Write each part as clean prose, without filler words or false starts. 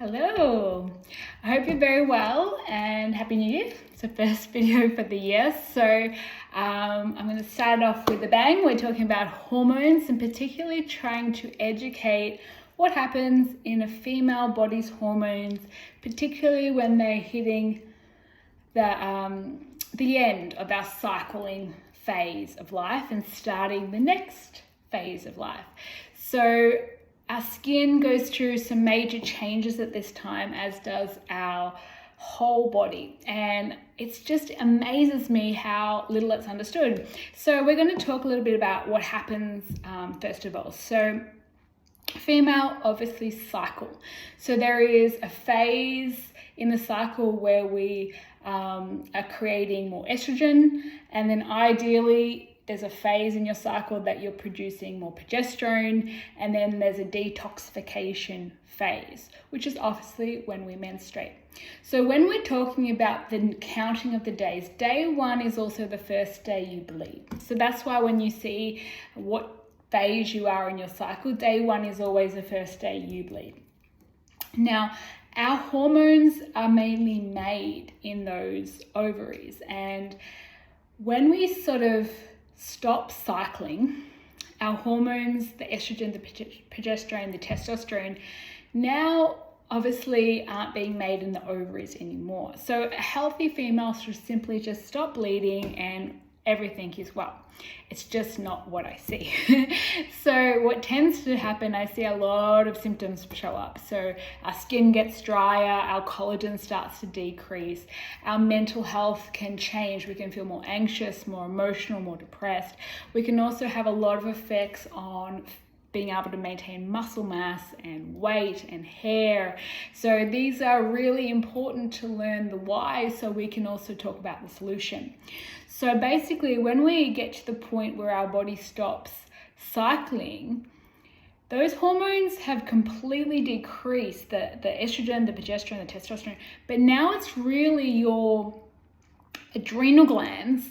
Hello, I hope you're very well and Happy New Year. It's the first video for the year, so I'm going to start off with a bang. We're talking about hormones and particularly trying to educate what happens in a female body's hormones, particularly when they're hitting the end of our cycling phase of life and starting the next phase of life. So our skin goes through some major changes at this time, as does our whole body. And it just amazes me how little it's understood. So we're going to talk a little bit about what happens first of all. So female obviously cycle. So there is a phase in the cycle where we are creating more estrogen, and then ideally there's a phase in your cycle that you're producing more progesterone, and then there's a detoxification phase, which is obviously when we menstruate. So when we're talking about the counting of the days, day one is also the first day you bleed. So that's why when you see what phase you are in your cycle, day one is always the first day you bleed. Now, our hormones are mainly made in those ovaries, and when we sort of stop cycling, our hormones, the estrogen, the progesterone, the testosterone, now obviously aren't being made in the ovaries anymore. So a healthy female should simply just stop bleeding and everything is well. It's just not what I see. So what tends to happen, I see a lot of symptoms show up. So our skin gets drier, our collagen starts to decrease, our mental health can change. We can feel more anxious, more emotional, more depressed. We can also have a lot of effects on being able to maintain muscle mass and weight and hair. So these are really important to learn the why, so we can also talk about the solution. So basically, when we get to the point where our body stops cycling, those hormones have completely decreased, the estrogen, the progesterone, the testosterone, but now it's really your adrenal glands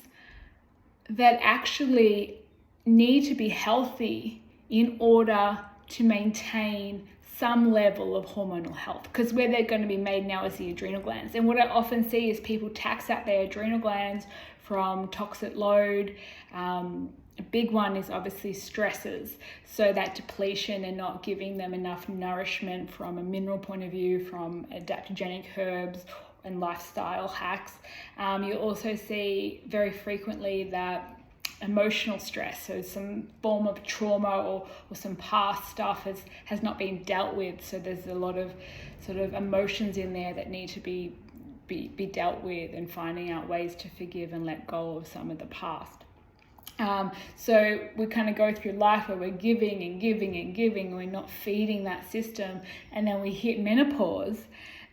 that actually need to be healthy in order to maintain some level of hormonal health, because where they're going to be made now is the adrenal glands. And what I often see is people tax out their adrenal glands from toxic load. A big one is obviously stresses, so that depletion and not giving them enough nourishment from a mineral point of view, from adaptogenic herbs and lifestyle hacks. You also see very frequently that emotional stress, so some form of trauma or some past stuff has not been dealt with, so there's a lot of sort of emotions in there that need to be dealt with, and finding out ways to forgive and let go of some of the past. So we kind of go through life where we're giving and giving and giving, we're not feeding that system, and then we hit menopause,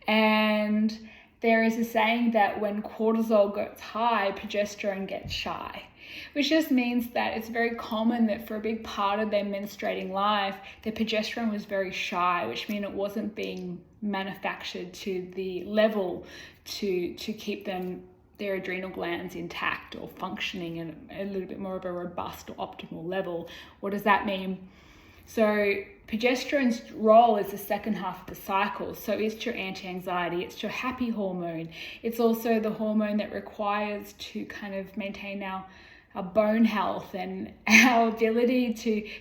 and there is a saying that when cortisol gets high, progesterone gets shy, which just means that it's very common that for a big part of their menstruating life, their progesterone was very shy, which means it wasn't being manufactured to the level to keep their adrenal glands intact or functioning in a little bit more of a robust or optimal level. What does that mean? So progesterone's role is the second half of the cycle. So it's your anti-anxiety, it's your happy hormone. It's also the hormone that requires to kind of maintain our bone health and our ability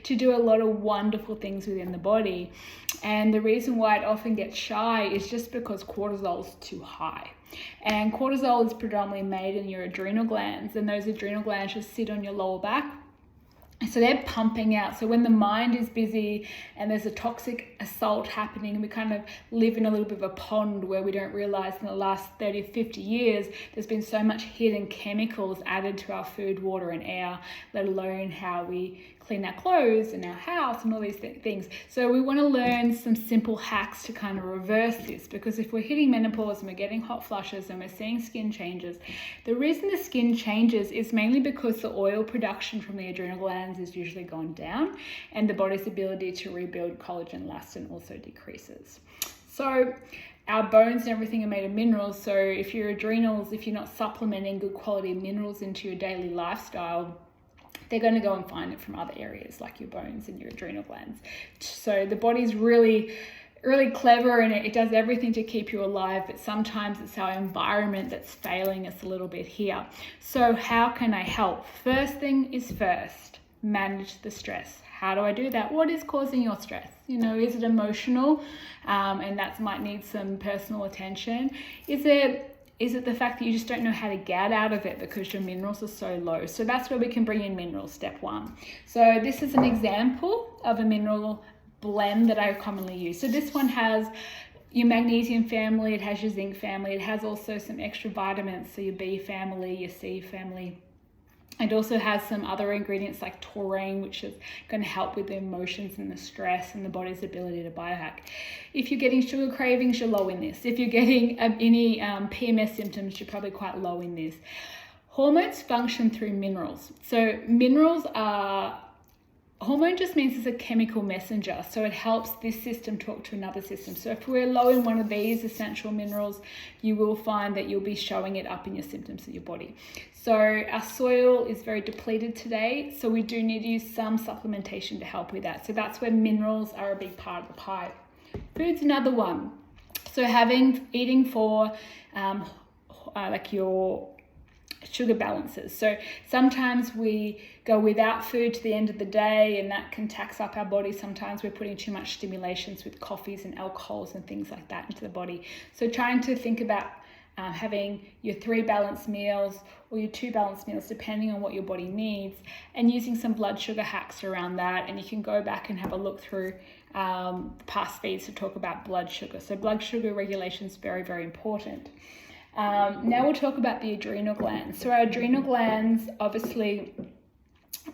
to do a lot of wonderful things within the body. And the reason why it often gets shy is just because cortisol is too high. And cortisol is predominantly made in your adrenal glands, and those adrenal glands just sit on your lower back. So they're pumping out. So when the mind is busy and there's a toxic assault happening, we kind of live in a little bit of a pond where we don't realize in the last 30 or 50 years, there's been so much hidden chemicals added to our food, water and air, let alone how we clean our clothes and our house and all these things. So we want to learn some simple hacks to kind of reverse this, because if we're hitting menopause and we're getting hot flushes and we're seeing skin changes, the reason the skin changes is mainly because the oil production from the adrenal glands is usually gone down, and the body's ability to rebuild collagen, elastin also decreases. So our bones and everything are made of minerals. So if your adrenals, if you're not supplementing good quality minerals into your daily lifestyle, they're going to go and find it from other areas like your bones and your adrenal glands. So the body's really really clever and it does everything to keep you alive, but sometimes it's our environment that's failing us a little bit here. So how can I help? First thing is first, manage the stress. How do I do that? What is causing your stress? You know, is it emotional? And that might need some personal attention. Is it the fact that you just don't know how to get out of it because your minerals are so low? So that's where we can bring in minerals, step one. So this is an example of a mineral blend that I commonly use. So this one has your magnesium family, it has your zinc family, it has also some extra vitamins, so your B family, your C family. It also has some other ingredients like taurine, which is going to help with the emotions and the stress and the body's ability to biohack. If you're getting sugar cravings, you're low in this. If you're getting any PMS symptoms, you're probably quite low in this. Hormones function through minerals. So minerals are... Hormone just means it's a chemical messenger, so it helps this system talk to another system. So if we're low in one of these essential minerals, you will find that you'll be showing it up in your symptoms of your body. So our soil is very depleted today, so we do need to use some supplementation to help with that. So that's where minerals are a big part of the pie. Food's another one. So eating for like your sugar balances. So sometimes we go without food to the end of the day and that can tax up our body. Sometimes we're putting too much stimulations with coffees and alcohols and things like that into the body. So trying to think about having your 3 balanced meals or your 2 balanced meals depending on what your body needs, and using some blood sugar hacks around that. And you can go back and have a look through past feeds to talk about blood sugar. So blood sugar regulation is very, very important. Now we'll talk about the adrenal glands. So our adrenal glands, obviously,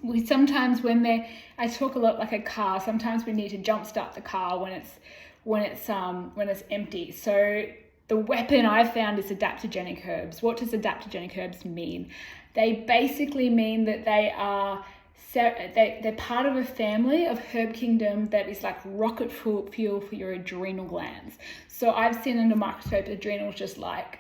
we sometimes I talk a lot like a car. Sometimes we need to jumpstart the car when it's empty. So the weapon I've found is adaptogenic herbs. What does adaptogenic herbs mean? They basically mean that they're part of a family of herb kingdom that is like rocket fuel for your adrenal glands. So I've seen under microscope adrenals just like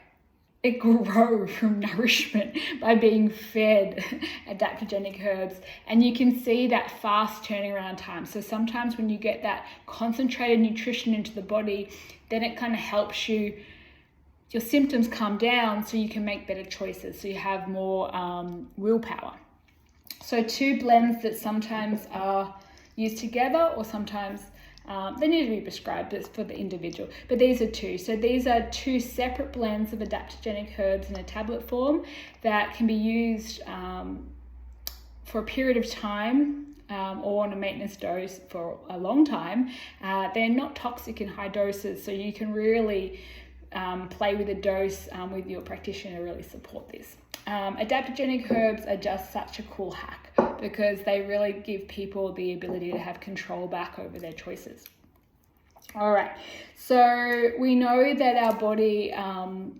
it grow from nourishment by being fed adaptogenic herbs, and you can see that fast turning around time. So sometimes when you get that concentrated nutrition into the body, then it kind of helps your symptoms calm down so you can make better choices, so you have more willpower. So 2 blends that sometimes are used together, or sometimes they need to be prescribed for the individual, but these are 2. So these are 2 separate blends of adaptogenic herbs in a tablet form that can be used for a period of time or on a maintenance dose for a long time. They're not toxic in high doses, so you can really play with a dose with your practitioner to really support this. Adaptogenic herbs are just such a cool hack because they really give people the ability to have control back over their choices. All right, so we know that our body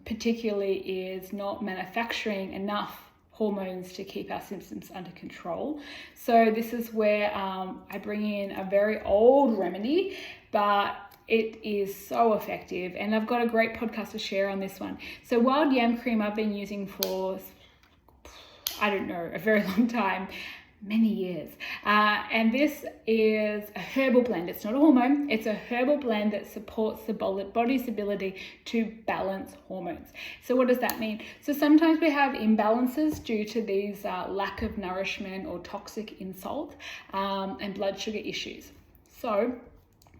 particularly is not manufacturing enough hormones to keep our symptoms under control. So this is where I bring in a very old remedy, but it is so effective, and I've got a great podcast to share on this one. So wild yam cream I've been using for, I don't know, a very long time, many years. And this is a herbal blend. It's not a hormone. It's a herbal blend that supports the body's ability to balance hormones. So what does that mean? So sometimes we have imbalances due to these lack of nourishment or toxic insult and blood sugar issues. So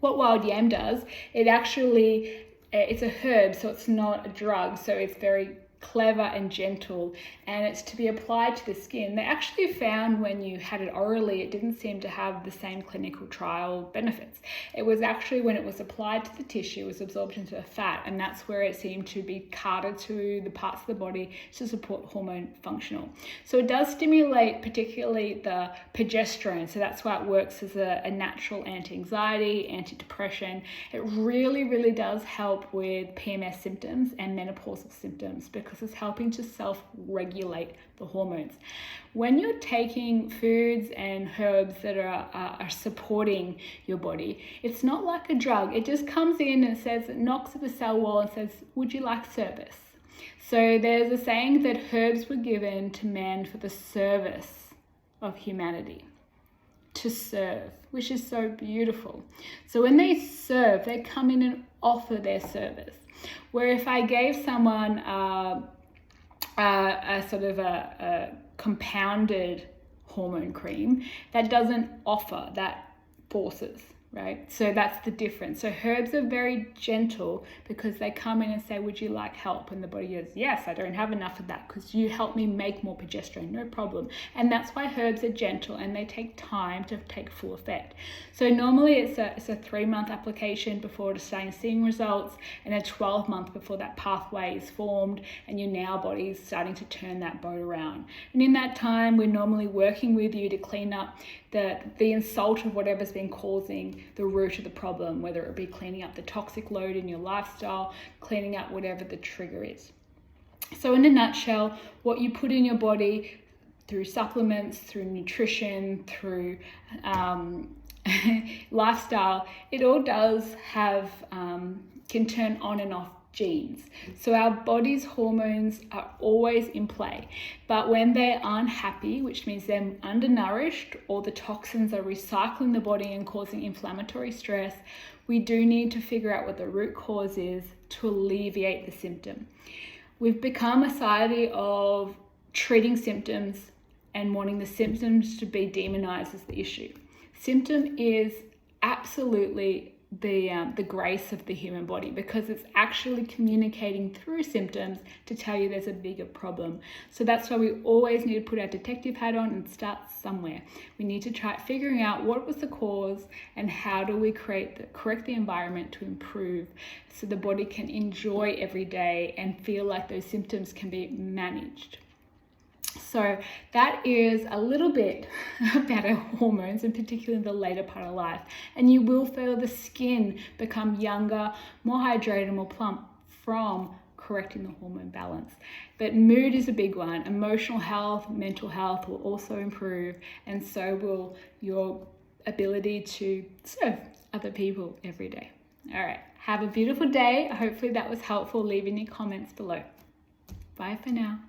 what wild yam does, it's a herb, so it's not a drug, so it's very clever and gentle, and it's to be applied to the skin. They actually found when you had it orally, it didn't seem to have the same clinical trial benefits. It was actually when it was applied to the tissue, it was absorbed into the fat, and that's where it seemed to be carted to the parts of the body to support hormone functional. So it does stimulate particularly the progesterone, so that's why it works as a natural anti-anxiety, anti-depression. It really, really does help with PMS symptoms and menopausal symptoms because it's helping to self-regulate the hormones. When you're taking foods and herbs that are supporting your body, it's not like a drug. It just comes in and says, it knocks at the cell wall and says, would you like service? So there's a saying that herbs were given to man for the service of humanity. to serve, which is so beautiful. So when they serve, they come in and offer their service. Where if I gave someone a compounded hormone cream, that doesn't offer, that forces, right? So that's the difference. So herbs are very gentle because they come in and say, would you like help? And the body goes, yes, I don't have enough of that because you help me make more progesterone, no problem. And that's why herbs are gentle and they take time to take full effect. So normally it's a 3-month application before starting seeing results, and a 12-month before that pathway is formed and your now body is starting to turn that boat around. And in that time, we're normally working with you to clean up the insult of whatever's been causing the root of the problem, whether it be cleaning up the toxic load in your lifestyle, cleaning up whatever the trigger is. So in a nutshell, what you put in your body through supplements, through nutrition, through lifestyle, it all does have, can turn on and off genes. So our body's hormones are always in play, but when they aren't happy, which means they're undernourished or the toxins are recycling the body and causing inflammatory stress, we do need to figure out what the root cause is to alleviate the symptom. We've become a society of treating symptoms and wanting the symptoms to be demonized as the issue. Symptom is absolutely the grace of the human body, because it's actually communicating through symptoms to tell you there's a bigger problem. So that's why we always need to put our detective hat on and start somewhere. We need to try figuring out what was the cause and how do we correct the environment to improve so the body can enjoy every day and feel like those symptoms can be managed. So that is a little bit about our hormones, and particularly in the later part of life. And you will feel the skin become younger, more hydrated, more plump from correcting the hormone balance. But mood is a big one. Emotional health, mental health will also improve, and so will your ability to serve other people every day. All right, have a beautiful day. Hopefully that was helpful. Leave any comments below. Bye for now.